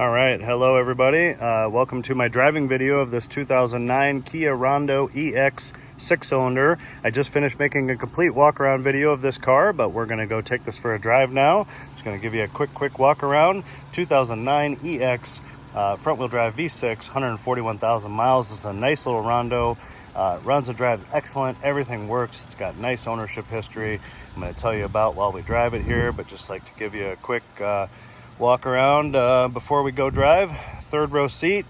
All right, hello everybody. Welcome to my driving video of this 2009 Kia Rondo EX 6-cylinder. I just finished making a complete walk-around video of this car, but we're gonna go take this for a drive now. Just gonna give you a quick walk-around. 2009 EX front-wheel drive V6, 141,000 miles. This is a nice little Rondo. Runs and drives excellent. Everything works. It's got nice ownership history. I'm gonna tell you about while we drive it here, but just like to give you a quick walk around before we go drive. Third row seat,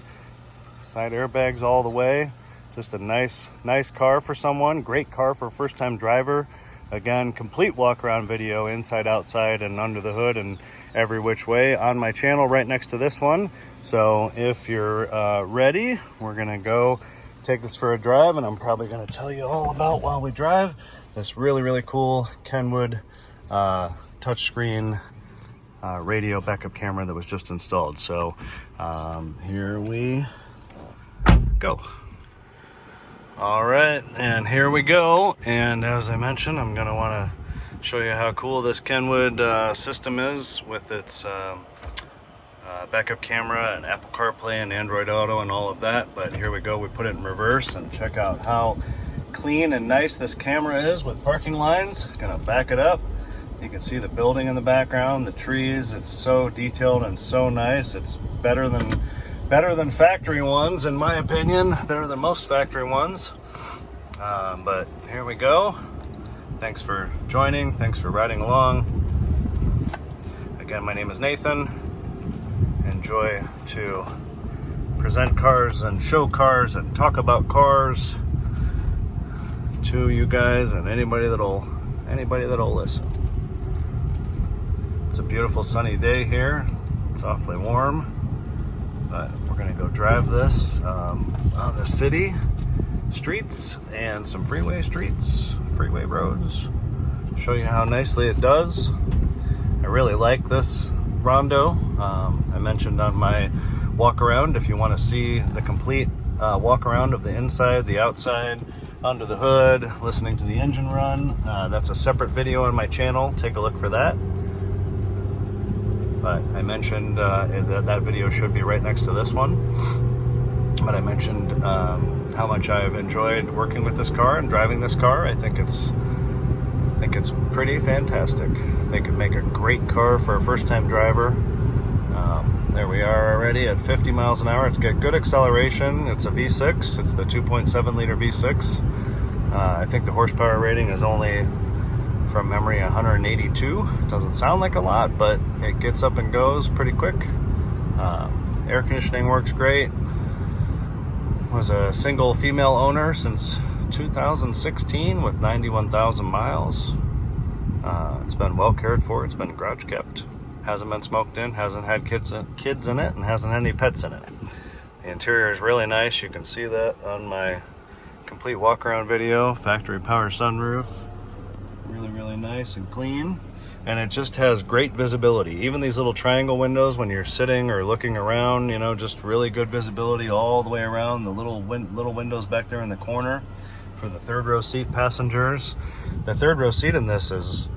side airbags all the way. Just a nice car for someone. Great car for a first-time driver. Again, complete walk around video inside, outside, and under the hood and every which way on my channel right next to this one. So if you're ready, we're gonna go take this for a drive, and I'm probably gonna tell you all about while we drive this really cool Kenwood touchscreen radio backup camera that was just installed. So here we go. All right, and here we go. And as I mentioned, I'm gonna want to show you how cool this Kenwood system is with its backup camera and Apple CarPlay and Android Auto and all of that. But here we go, we put it in reverse and check out how clean and nice this camera is with parking lines. Gonna back it up. You can see the building in the background, the trees. It's so detailed and so nice. It's better than factory ones, in my opinion. Better than most factory ones. But here we go. Thanks for joining. Thanks for riding along. Again, my name is Nathan. Enjoy to present cars and show cars and talk about cars to you guys and anybody that'll listen. It's a beautiful sunny day here. It's awfully warm, but we're gonna go drive this on the city streets and some freeway streets, freeway roads. Show you how nicely it does. I really like this Rondo. I mentioned on my walk around, if you want to see the complete walk around of the inside, the outside, under the hood, listening to the engine run, that's a separate video on my channel. Take a look for that. But I mentioned that video should be right next to this one. But I mentioned how much I've enjoyed working with this car and driving this car. I think it's pretty fantastic. I think it'd make a great car for a first-time driver. There we are already at 50 miles an hour. It's got good acceleration. It's a V6. It's the 2.7 liter V6. I think the horsepower rating is only, from memory, 182. Doesn't sound like a lot, but it gets up and goes pretty quick. Air conditioning works great. Was a single female owner since 2016 with 91,000 miles. It's been well cared for. It's been garage kept. Hasn't been smoked in, hasn't had kids in it, and hasn't had any pets in it. The interior is really nice. You can see that on my complete walk around video. Factory power sunroof. Really nice and clean, and it just has great visibility. Even these little triangle windows when you're sitting or looking around, you know, just really good visibility all the way around. The little windows back there in the corner for the third row seat passengers. The third row seat in this is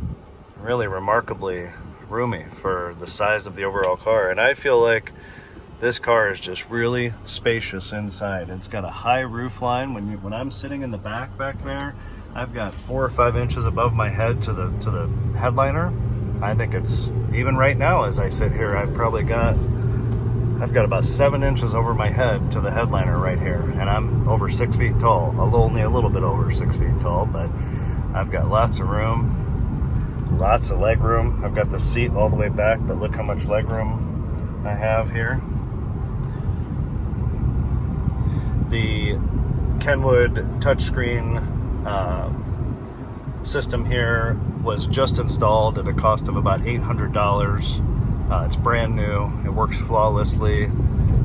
really remarkably roomy for the size of the overall car, and I feel like this car is just really spacious inside. It's got a high roof line. When I'm sitting in the back there, I've got 4 or 5 inches above my head to the headliner. I think it's, even right now as I sit here, I've got about 7 inches over my head to the headliner right here, and I'm over 6 feet tall. Only a little bit over 6 feet tall, but I've got lots of room, lots of leg room. I've got the seat all the way back, but look how much leg room I have here. The Kenwood touchscreen system here was just installed at a cost of about $800. It's brand new. It works flawlessly,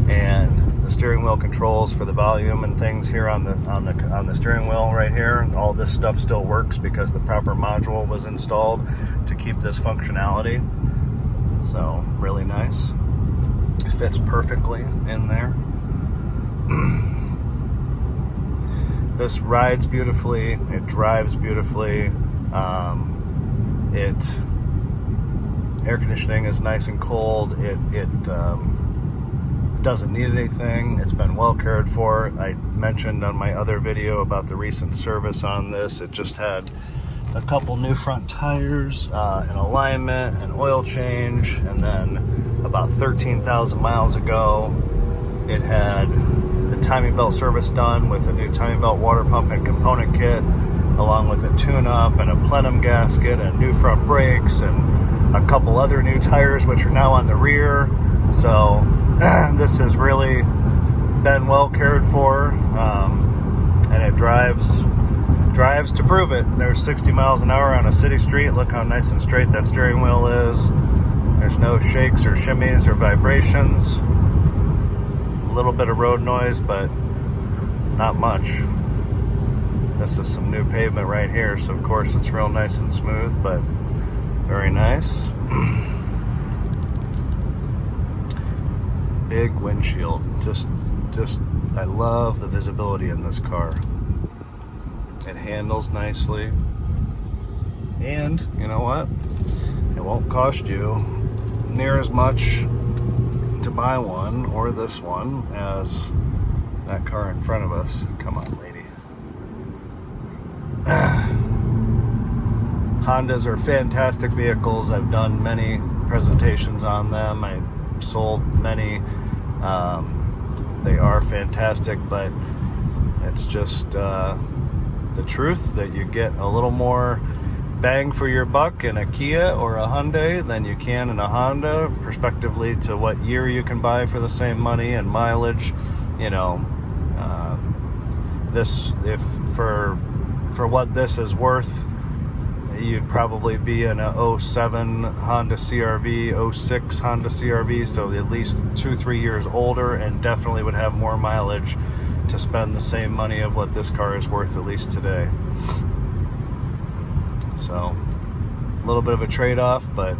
and the steering wheel controls for the volume and things here on the steering wheel right here. All this stuff still works because the proper module was installed to keep this functionality. So really nice. It fits perfectly in there. This rides beautifully. It drives beautifully. Air conditioning is nice and cold. doesn't need anything. It's been well cared for. I mentioned on my other video about the recent service on this. It just had a couple new front tires, an alignment, an oil change, and then about 13,000 miles ago, it had the timing belt service done with a new timing belt water pump and component kit, along with a tune-up and a plenum gasket and new front brakes and a couple other new tires, which are now on the rear. So this has really been well cared for, and it drives to prove it. There's 60 miles an hour on a city street. Look how nice and straight that steering wheel is. There's no shakes or shimmies or vibrations. A little bit of road noise, but not much. This is some new pavement right here, so of course it's real nice and smooth, but very nice. Big windshield. Just I love the visibility in this car. It handles nicely, and you know what? It won't cost you near as much to buy one or this one as that car in front of us. Come on, lady. Hondas are fantastic vehicles. I've done many presentations on them. I sold many. They are fantastic, but it's just the truth that you get a little more bang for your buck in a Kia or a Hyundai than you can in a Honda, prospectively to what year you can buy for the same money and mileage. You know, this, if for what this is worth, you'd probably be in a 07 Honda CRV, 06 Honda CRV, so at least 2-3 years older, and definitely would have more mileage to spend the same money of what this car is worth, at least today. So a little bit of a trade-off, but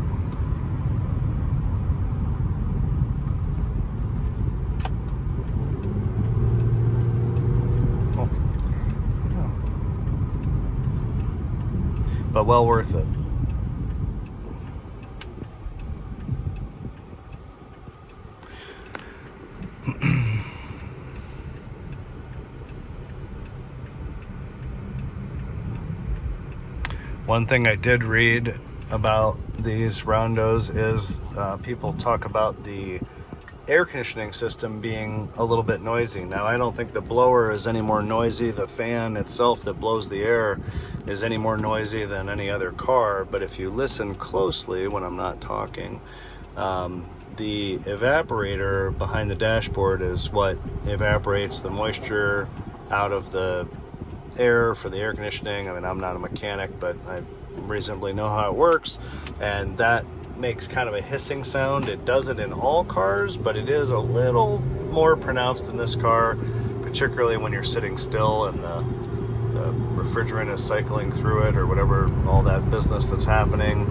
well worth it. One thing I did read about these Rondos is people talk about the air conditioning system being a little bit noisy. Now, I don't think the blower is any more noisy. The fan itself that blows the air is any more noisy than any other car. But if you listen closely when I'm not talking, the evaporator behind the dashboard is what evaporates the moisture out of the air for the air conditioning. I mean, I'm not a mechanic, but I reasonably know how it works, and that makes kind of a hissing sound. It does it in all cars, but it is a little more pronounced in this car, particularly when you're sitting still and the refrigerant is cycling through it or whatever, all that business that's happening.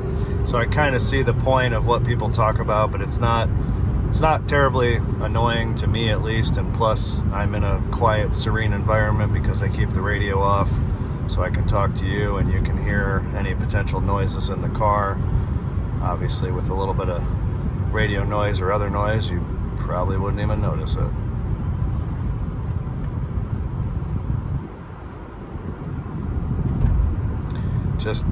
So I kind of see the point of what people talk about, but it's not terribly annoying to me, at least. And plus, I'm in a quiet, serene environment because I keep the radio off, so I can talk to you and you can hear any potential noises in the car. Obviously, with a little bit of radio noise or other noise, you probably wouldn't even notice it. Just,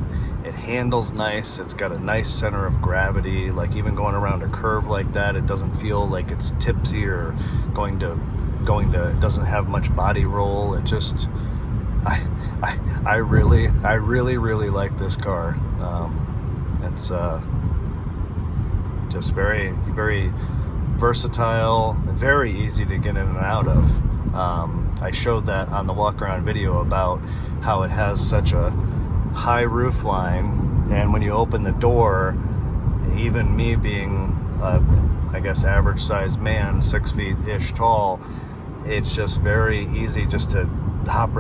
it handles nice. It's got a nice center of gravity. Like, even going around a curve like that, it doesn't feel like it's tipsy or going to it doesn't have much body roll. It just, I really like this car. It's just very, very versatile, very easy to get in and out of. I showed that on the walk around video about how it has such a high roof line, and when you open the door, even me being I guess average sized man, 6 feet ish tall, it's just very easy just to hop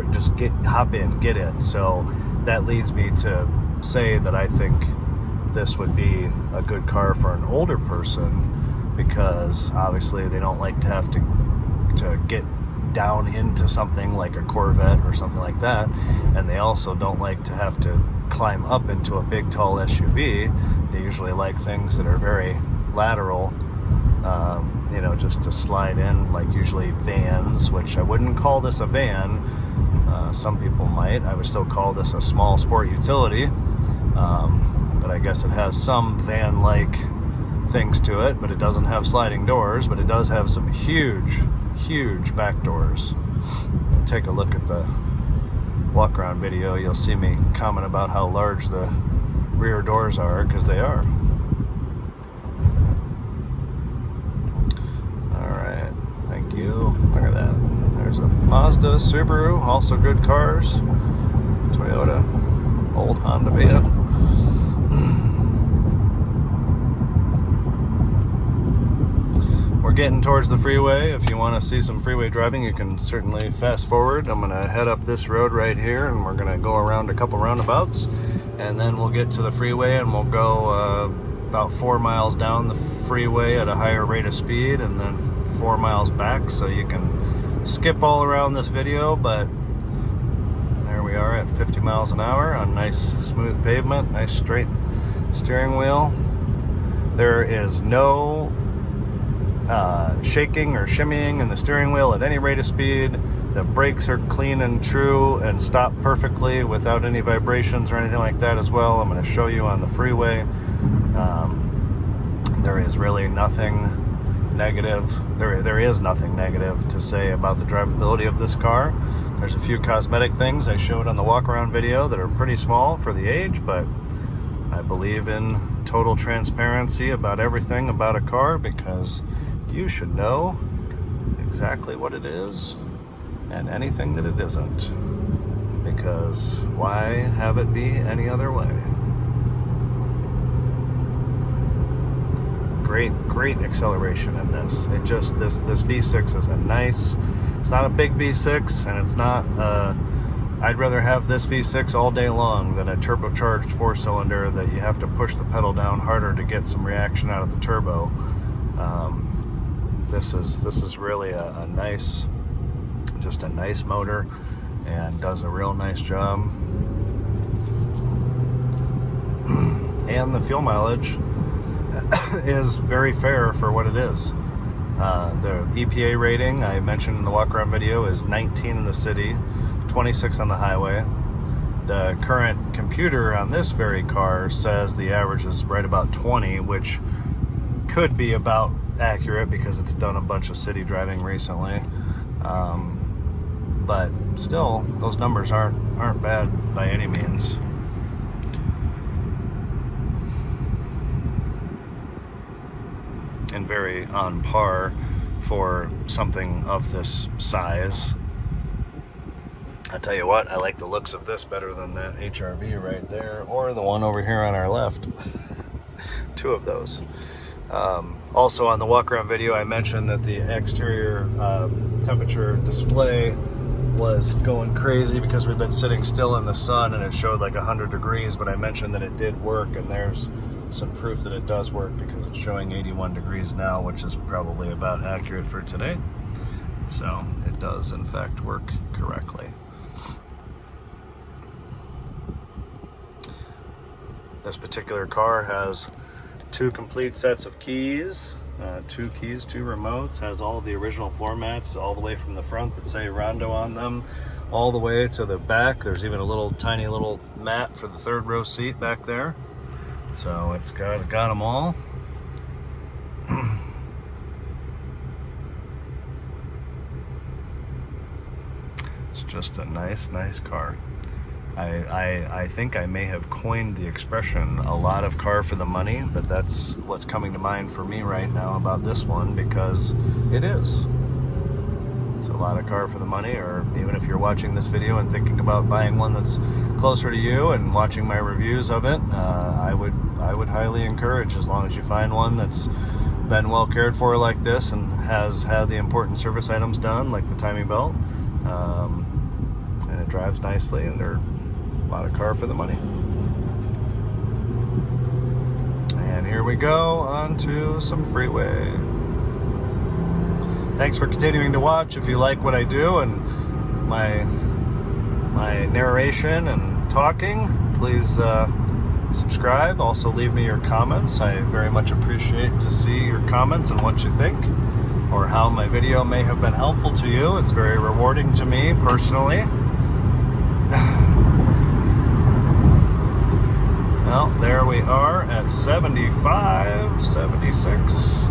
in, get in. So that leads me to say that I think this would be a good car for an older person, because obviously they don't like to have to get down into something like a Corvette or something like that, and they also don't like to have to climb up into a big tall SUV. They usually like things that are very lateral, you know, just to slide in, like usually vans, which I wouldn't call this a van. Some people might. I would still call this a small sport utility, but I guess it has some van-like things to it, but it doesn't have sliding doors, but it does have some huge back doors. Take a look at the walk around video. You'll see me comment about how large the rear doors are, because they are. Alright, thank you. Look at that. There's a Mazda, Subaru, also good cars. Toyota, old Honda Beta. We're getting towards the freeway. If you want to see some freeway driving, you can certainly fast forward. I'm going to head up this road right here, and we're going to go around a couple roundabouts, and then we'll get to the freeway, and we'll go about 4 miles down the freeway at a higher rate of speed, and then 4 miles back, so you can skip all around this video. But there we are at 50 miles an hour on nice smooth pavement, nice straight steering wheel. There is no shaking or shimmying in the steering wheel at any rate of speed. The brakes are clean and true and stop perfectly without any vibrations or anything like that as well. I'm going to show you on the freeway. There is really nothing negative. There is nothing negative to say about the drivability of this car. There's a few cosmetic things I showed on the walk around video that are pretty small for the age, but I believe in total transparency about everything about a car, because you should know exactly what it is and anything that it isn't, because why have it be any other way? Great acceleration in this. It just, this V6 is a nice, it's not a big V6, and it's not, I'd rather have this V6 all day long than a turbocharged 4-cylinder that you have to push the pedal down harder to get some reaction out of the turbo. This is really a nice, just a nice motor, and does a real nice job. And the fuel mileage is very fair for what it is. The EPA rating I mentioned in the walk around video is 19 in the city, 26 on the highway. The current computer on this very car says the average is right about 20, which could be about accurate because it's done a bunch of city driving recently. But still, those numbers aren't bad by any means. And very on par for something of this size. I'll tell you what, I like the looks of this better than that HRV right there, or the one over here on our left. Two of those. Also on the walk around video, I mentioned that the exterior temperature display was going crazy because we've been sitting still in the sun and it showed like 100 degrees, but I mentioned that it did work, and there's some proof that it does work because it's showing 81 degrees now, which is probably about accurate for today. So it does in fact work correctly. This particular car has 2 complete sets of keys, 2 keys, 2 remotes, has all the original floor mats all the way from the front that say Rondo on them, all the way to the back. There's even a little tiny little mat for the 3rd row seat back there. So it's got them all. It's just a nice car. I think I may have coined the expression "a lot of car for the money," but that's what's coming to mind for me right now about this one, because it is. It's a lot of car for the money. Or even if you're watching this video and thinking about buying one that's closer to you and watching my reviews of it, I would highly encourage, as long as you find one that's been well cared for like this and has had the important service items done, like the timing belt, and it drives nicely, and they're a lot of car for the money. And here we go onto some freeway. Thanks for continuing to watch. If you like what I do and my narration and talking, please subscribe. Also leave me your comments. I very much appreciate to see your comments and what you think, or how my video may have been helpful to you. It's very rewarding to me personally. Well, there we are at 75, 76.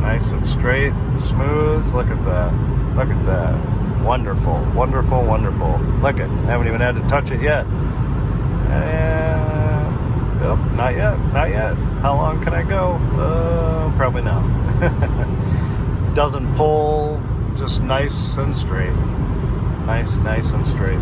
Nice and straight and smooth. Look at that. Look at that. Wonderful, wonderful, wonderful. Look at, haven't even had to touch it yet. And, yep, not yet, not yet. How long can I go? Probably not. Doesn't pull, just nice and straight. Nice, nice and straight.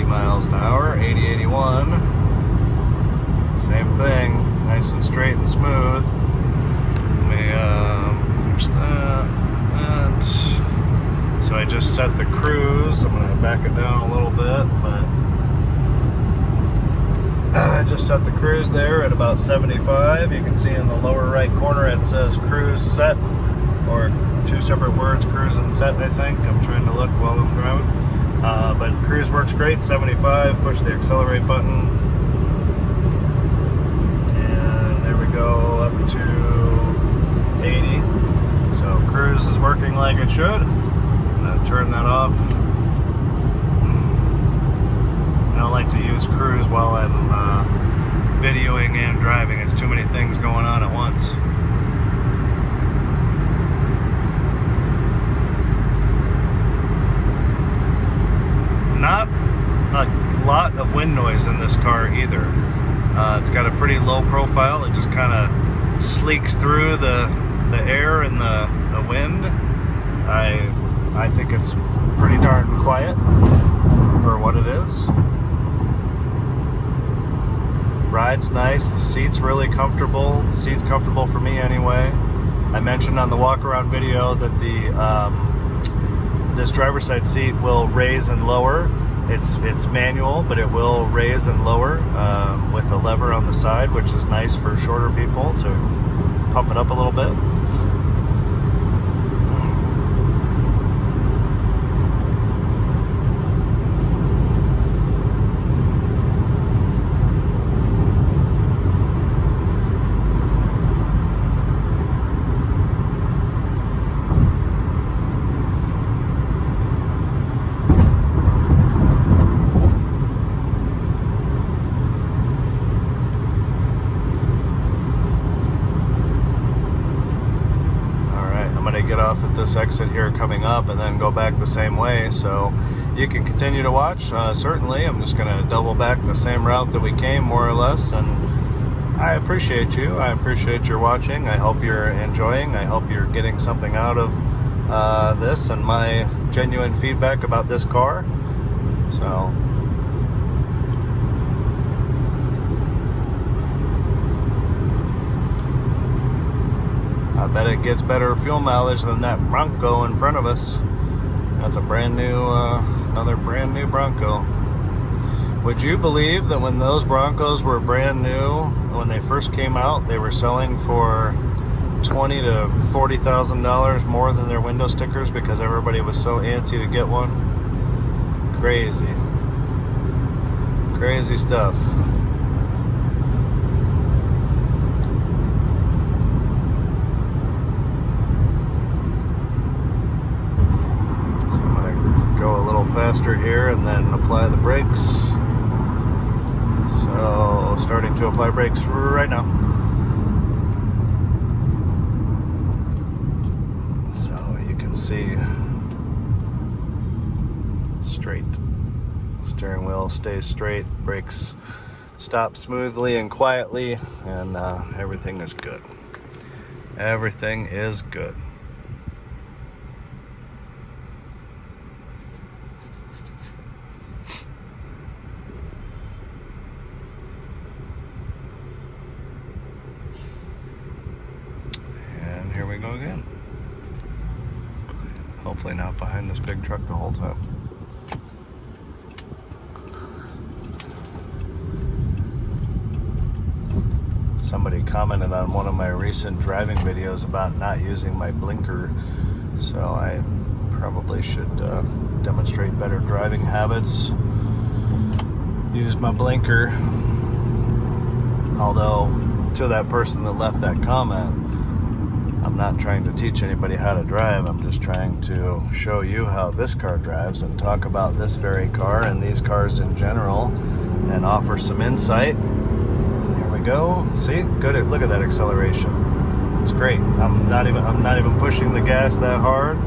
Miles an hour, 80, 81. Same thing, nice and straight and smooth. There's that. So I just set the cruise. I'm going to back it down a little bit, but I just set the cruise there at about 75. You can see in the lower right corner it says cruise set, or two separate words, cruise and set, I think. I'm trying to look while I'm driving. But cruise works great, 75, push the accelerate button, and there we go, up to 80. So cruise is working like it should. I'm going to turn that off. I don't like to use cruise while I'm videoing and driving. It's too many things going on at once. Not a lot of wind noise in this car either. It's got a pretty low profile. It just kind of sleeks through the air and the wind. I think it's pretty darn quiet for what it is. Ride's nice. The seat's really comfortable. The seat's comfortable for me anyway. I mentioned on the walk around video that this driver's side seat will raise and lower. It's manual, but it will raise and lower with a lever on the side, which is nice for shorter people to pump it up a little bit. Get off at this exit here coming up and then go back the same way, so you can continue to watch. Certainly I'm just going to double back the same route that we came, more or less, and I appreciate you. I appreciate your watching. I hope you're enjoying. I hope you're getting something out of this and my genuine feedback about this car. So I bet it gets better fuel mileage than that Bronco in front of us. That's a brand new, another brand new Bronco. Would you believe that when those Broncos were brand new, when they first came out, they were selling for $20,000 to $40,000 more than their window stickers because everybody was so antsy to get one? Crazy. Crazy stuff. Faster here and then apply the brakes. So starting to apply brakes right now. So you can see straight. Steering wheel stays straight, brakes stop smoothly and quietly, and everything is good. Everything is good. Here we go again. Hopefully not behind this big truck the whole time. Somebody commented on one of my recent driving videos about not using my blinker, so I probably should demonstrate better driving habits. Use my blinker. Although, to that person that left that comment, I'm not trying to teach anybody how to drive. I'm just trying to show you how this car drives and talk about this very car and these cars in general and offer some insight. Here we go. See? Good. Look at that acceleration. It's great. I'm not even pushing the gas that hard,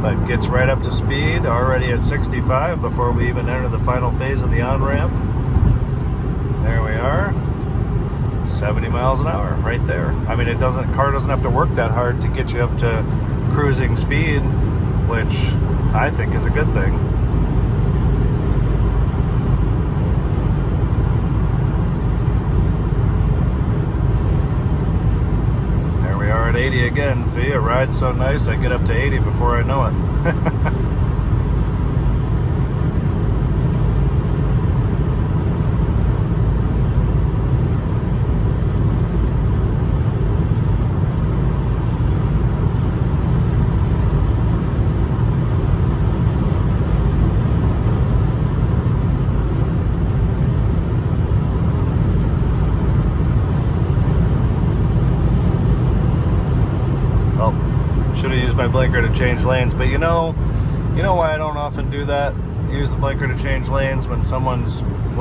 but gets right up to speed, already at 65 before we even enter the final phase of the on-ramp. There we are. 70 miles an hour right there. I mean, car doesn't have to work that hard to get you up to cruising speed, which I think is a good thing. There we are at 80 again. See, it rides so nice, I get up to 80 before I know it. Should have used my blinker to change lanes, but you know why I don't often do that? Use the blinker to change lanes when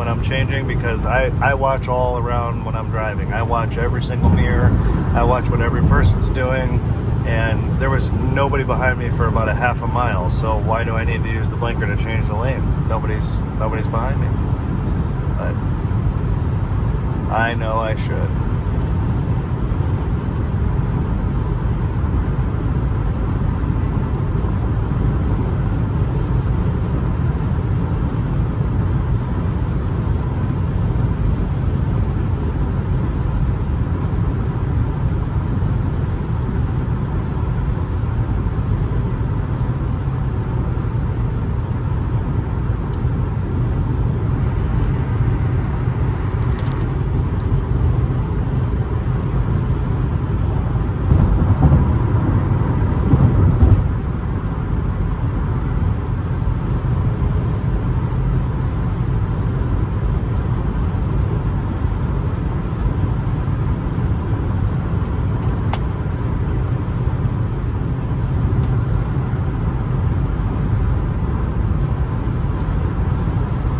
I'm changing, because I watch all around when I'm driving. I watch every single mirror. I watch what every person's doing, and there was nobody behind me for about a half a mile. So why do I need to use the blinker to change the lane? Nobody's behind me. But I know I should.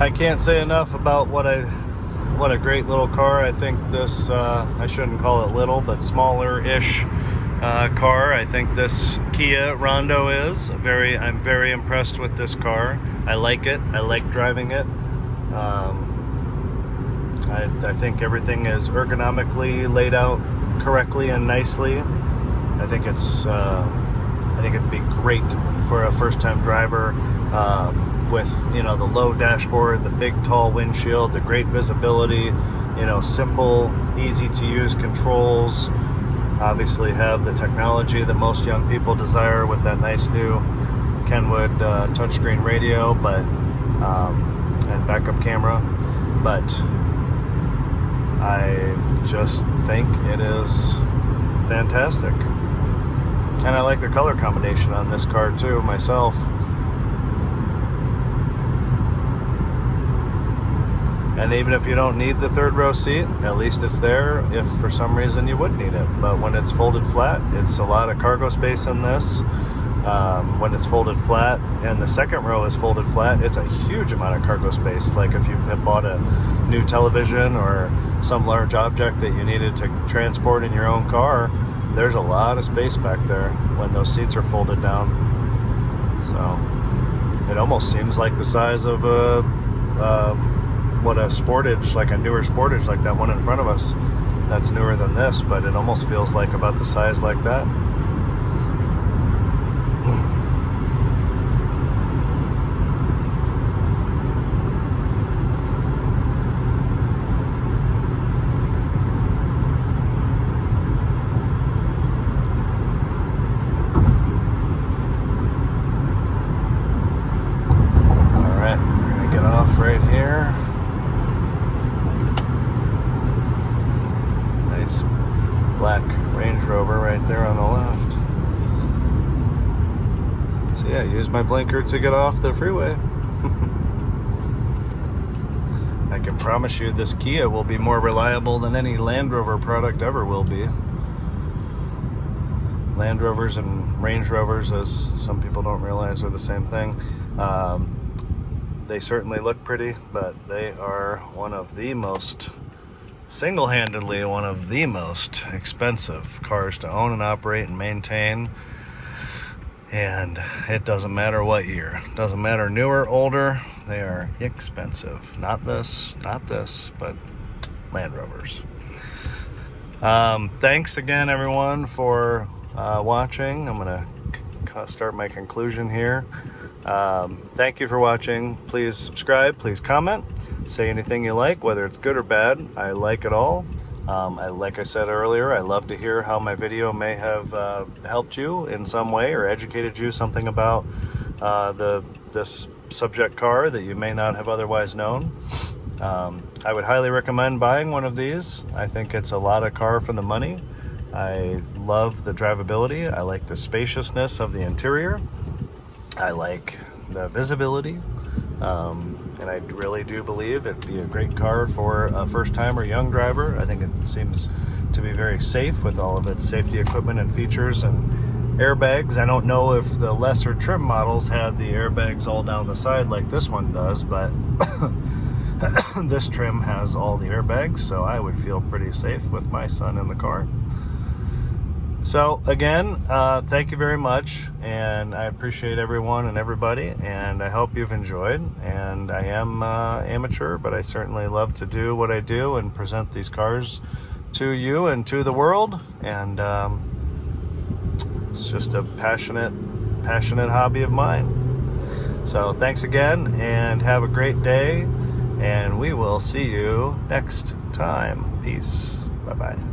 I can't say enough about what a great little car. I think this, I shouldn't call it little, but smaller-ish car. I think this Kia Rondo is. I'm very impressed with this car. I like it. I like driving it. I think everything is ergonomically laid out correctly and nicely. I think it'd be great for a first-time driver. With the low dashboard, the big tall windshield, the great visibility, simple, easy to use controls. Obviously have the technology that most young people desire with that nice new Kenwood touchscreen radio, and backup camera. But I just think it is fantastic, and I like the color combination on this car too myself. And even if you don't need the third row seat, at least it's there if for some reason you would need it. But when it's folded flat, it's a lot of cargo space in this. When it's folded flat and the second row is folded flat, it's a huge amount of cargo space. Like if you have bought a new television or some large object that you needed to transport in your own car, there's a lot of space back there when those seats are folded down. So it almost seems like the size of a Sportage, like a newer Sportage, like that one in front of us. That's newer than this, but it almost feels like about the size like that. So yeah, use my blinker to get off the freeway. I can promise you this Kia will be more reliable than any Land Rover product ever will be. Land Rovers and Range Rovers, as some people don't realize, are the same thing. They certainly look pretty, but they are one of the most, single-handedly one of the most expensive cars to own and operate and maintain. And it doesn't matter what year. It doesn't matter newer, older, they are expensive. Not this, but Land Rovers. Thanks again, everyone, for watching. I'm gonna start my conclusion here. Thank you for watching. Please subscribe, please comment, say anything you like, whether it's good or bad. I like it all. Like I said earlier, I love to hear how my video may have helped you in some way or educated you something about this subject car that you may not have otherwise known. I would highly recommend buying one of these. I think it's a lot of car for the money. I love the drivability. I like the spaciousness of the interior. I like the visibility. And I really do believe it'd be a great car for a first-time or young driver. I think it seems to be very safe with all of its safety equipment and features and airbags. I don't know if the lesser trim models had the airbags all down the side like this one does, but this trim has all the airbags, so I would feel pretty safe with my son in the car. So again, thank you very much, and I appreciate everyone and everybody, and I hope you've enjoyed. And I am amateur, but I certainly love to do what I do and present these cars to you and to the world. And it's just a passionate hobby of mine. So thanks again, and have a great day, and we will see you next time. Peace. Bye-bye.